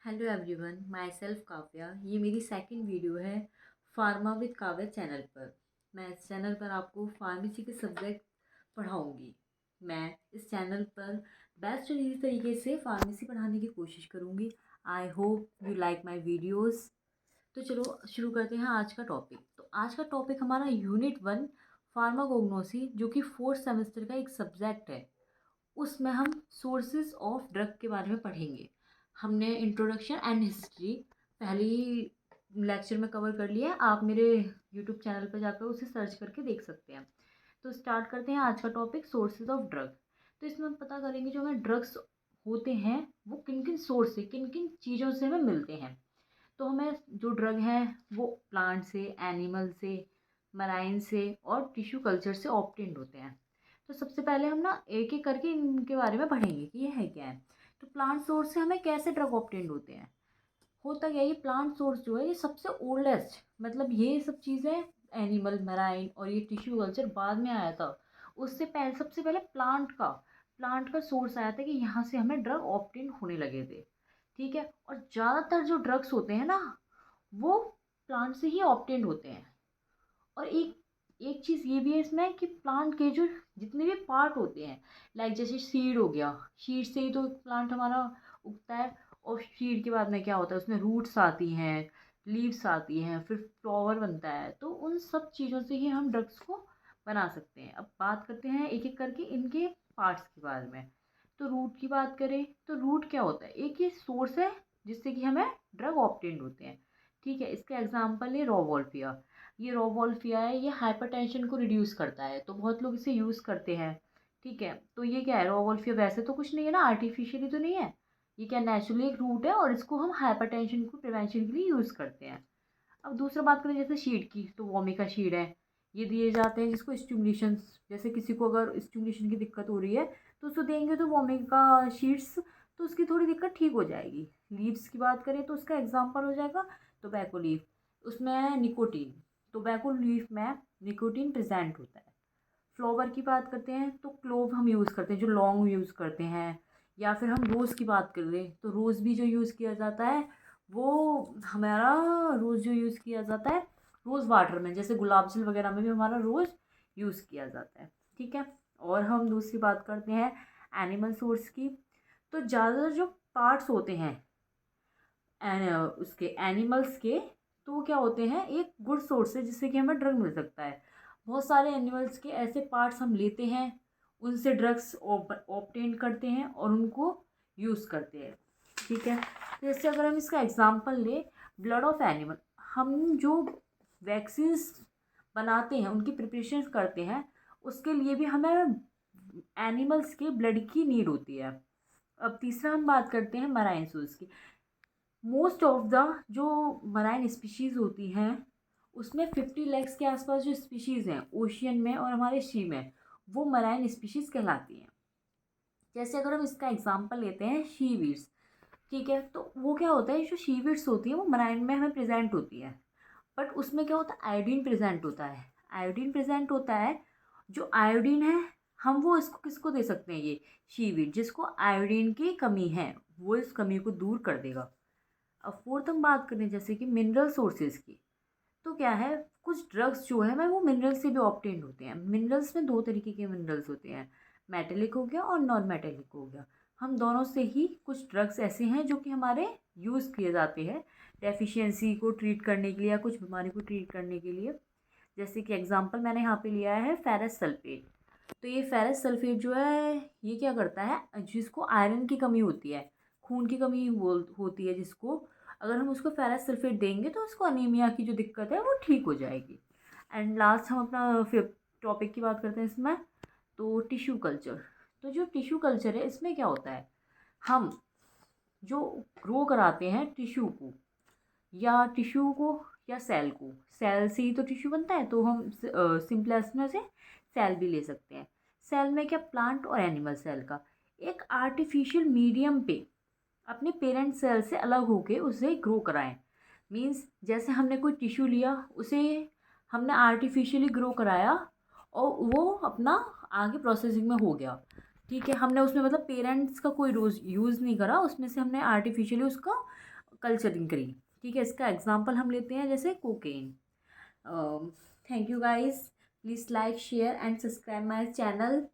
Hello everyone, my self Kavya. ये मेरी second video है फार्मा विद काव्या चैनल पर। मैं इस चैनल पर आपको फार्मेसी के सब्जेक्ट पढ़ाऊंगी। मैं इस चैनल पर बेस्ट और इजी तरीके से फार्मेसी पढ़ाने की कोशिश करूंगी। I hope you like my videos. तो चलो शुरू करते हैं आज का टॉपिक। तो आज का टॉपिक हमारा यूनिट 1 फार्माकोग्नोसी, जो कि फोर्थ सेमेस्टर का एक सब्जेक्ट है। उसमें हम सोर्सेज ऑफ ड्रग के बारे में पढ़ेंगे। हमने इंट्रोडक्शन एंड हिस्ट्री पहले ही लेक्चर में कवर कर लिया है। आप मेरे यूट्यूब चैनल पर जाकर उसे सर्च करके देख सकते हैं। तो स्टार्ट करते हैं आज का टॉपिक, सोर्सेज ऑफ ड्रग। तो इसमें हम पता करेंगे जो हमें ड्रग्स होते हैं वो किन किन सोर्स से, किन किन चीज़ों से हमें मिलते हैं। तो हमें जो ड्रग हैं वो प्लांट से, एनिमल से, मराइन से और टिश्यू कल्चर से ऑब्टेन्ड होते हैं। तो सबसे पहले हम ना एक एक करके इनके बारे में पढ़ेंगे कि ये है क्या है। तो प्लांट सोर्स से हमें कैसे ड्रग ऑब्टेन्ड होते हैं। होता क्या है, ये प्लांट सोर्स जो है ये सबसे ओल्डेस्ट, मतलब ये सब चीज़ें एनिमल, मराइन और ये टिश्यू कल्चर बाद में आया था। उससे पहले सबसे पहले प्लांट का सोर्स आया था कि यहाँ से हमें ड्रग ऑब्टेन होने लगे थे। ठीक है। और ज़्यादातर जो ड्रग्स होते हैं ना वो प्लांट से ही ऑब्टेन होते हैं। और एक एक चीज़ ये भी है इसमें कि प्लांट के जो जितने भी पार्ट होते हैं, लाइक जैसे सीड हो गया, सीड से ही तो प्लांट हमारा उगता है। और सीड के बाद में क्या होता है, उसमें रूट्स आती हैं, लीव्स आती हैं, फिर फ्लावर बनता है। तो उन सब चीज़ों से ही हम ड्रग्स को बना सकते हैं। अब बात करते हैं एक एक करके इनके पार्ट्स के बारे में। तो रूट की बात करें तो रूट क्या होता है, एक ये सोर्स है जिससे कि हमें ड्रग ऑब्टेन होते हैं। ठीक है। इसका एग्जाम्पल है रोवोल्फिया। ये रोवोल्फिया है, ये हाइपरटेंशन को रिड्यूस करता है, तो बहुत लोग इसे यूज़ करते हैं। ठीक है। तो ये क्या है, रोवोल्फिया वैसे तो कुछ नहीं है ना, आर्टिफिशियली तो नहीं है। ये क्या नेचुरली एक रूट है और इसको हम हाइपरटेंशन को प्रिवेंशन के लिए यूज़ करते हैं। अब दूसरा बात करें जैसे शीड की, तो वोमिका शीड है। ये दिए जाते हैं जिसको स्टिमुलेशन, जैसे किसी को अगर स्टिमुलेशन की दिक्कत हो रही है तो उसको देंगे तो वोमिका शीड्स, तो उसकी थोड़ी दिक्कत ठीक हो जाएगी। लीव्स की बात करें तो उसका एग्जाम्पल हो जाएगा टोबैको लीफ। उसमें निकोटीन, टोबैको लीफ में निकोटीन प्रेजेंट होता है। फ्लावर की बात करते हैं तो क्लोव हम यूज़ करते हैं, जो लॉन्ग यूज़ करते हैं। या फिर हम रोज़ की बात कर लें तो रोज़ भी जो यूज़ किया जाता है वो हमारा, रोज़ जो यूज़ किया जाता है रोज़ वाटर में, जैसे गुलाब जल वगैरह में भी हमारा रोज़ यूज़ किया जाता है। ठीक है। और हम दूसरी बात करते हैं एनिमल सोर्स की। तो ज़्यादातर जो पार्ट्स होते हैं उसके एनिमल्स के, तो वो क्या होते हैं, एक गुड सोर्स है जिससे कि हमें ड्रग मिल सकता है। बहुत सारे एनिमल्स के ऐसे पार्ट्स हम लेते हैं, उनसे ड्रग्स ऑब्टेन करते हैं और उनको यूज़ करते हैं। ठीक है। तो जैसे अगर हम इसका एग्जांपल लें, ब्लड ऑफ एनिमल, हम जो वैक्सीन्स बनाते हैं, उनकी प्रिपरेशन करते हैं, उसके लिए भी हमें एनिमल्स के ब्लड की नीड होती है। अब तीसरा हम बात करते हैं मराइन सोर्स की। मोस्ट ऑफ द जो मराइन स्पीशीज़ होती हैं उसमें 50 लाख के आसपास जो स्पीशीज़ हैं ओशियन में और हमारे सी में, वो मराइन स्पीशीज़ कहलाती हैं। जैसे अगर हम इसका एग्जांपल लेते हैं शी वीड्स। ठीक है। तो वो क्या होता है, जो शी वीड्स होती है वो मराइन में हमें प्रेजेंट होती है। बट उसमें क्या होता है, आयोडीन प्रेजेंट होता है। आयोडीन प्रेजेंट होता है, जो आयोडीन है हम वो इसको किसको दे सकते हैं, ये शीवीड जिसको आयोडीन की कमी है वो इस कमी को दूर कर देगा। अब फोर्थ हम बात करें जैसे कि मिनरल सोर्सेज की। तो क्या है, कुछ ड्रग्स जो है मैं वो मिनरल से भी ऑब्टेन होते हैं। मिनरल्स में दो तरीके के मिनरल्स होते हैं, मेटेलिक हो गया और नॉन मेटेलिक हो गया। हम दोनों से ही कुछ ड्रग्स ऐसे हैं जो कि हमारे यूज़ किए जाते हैं डेफिशिएंसी को ट्रीट करने के लिए या कुछ बीमारी को ट्रीट करने के लिए। जैसे कि एग्जांपल मैंने यहाँ पे लिया है फेरस सल्फेट। तो ये फेरस सल्फेट जो है ये क्या करता है, जिसको आयरन की कमी होती है, खून की कमी होती है जिसको, अगर हम उसको फेरस सल्फेट देंगे तो उसको अनीमिया की जो दिक्कत है वो ठीक हो जाएगी। एंड लास्ट हम अपना फिफ्थ टॉपिक की बात करते हैं इसमें, तो टिश्यू कल्चर। तो जो टिश्यू कल्चर है इसमें क्या होता है, हम जो ग्रो कराते हैं टिश्यू को या सेल को, सेल से ही तो टिश्यू बनता है, तो हम सिंपलेस्ट में से सेल भी ले सकते हैं। सेल में क्या, प्लांट और एनिमल सेल का एक आर्टिफिशियल मीडियम पे अपने पेरेंट सेल से अलग होके उसे ग्रो कराएं। मींस जैसे हमने कोई टिश्यू लिया, उसे हमने आर्टिफिशियली ग्रो कराया और वो अपना आगे प्रोसेसिंग में हो गया। ठीक है। हमने उसमें मतलब पेरेंट्स का कोई रोज यूज़ नहीं करा, उसमें से हमने आर्टिफिशियली उसका कल्चरिंग करी। ठीक है, इसका एग्जांपल हम लेते हैं जैसे cocaine. Thank you guys, please like share and subscribe my channel.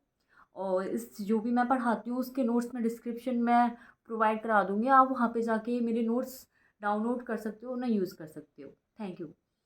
और इस जो भी मैं पढ़ाती हूँ उसके नोट्स मैं डिस्क्रिप्शन में प्रोवाइड करा दूँगी, आप वहाँ पे जाके मेरे नोट्स डाउनलोड कर सकते हो ना, यूज़ कर सकते हो। Thank you.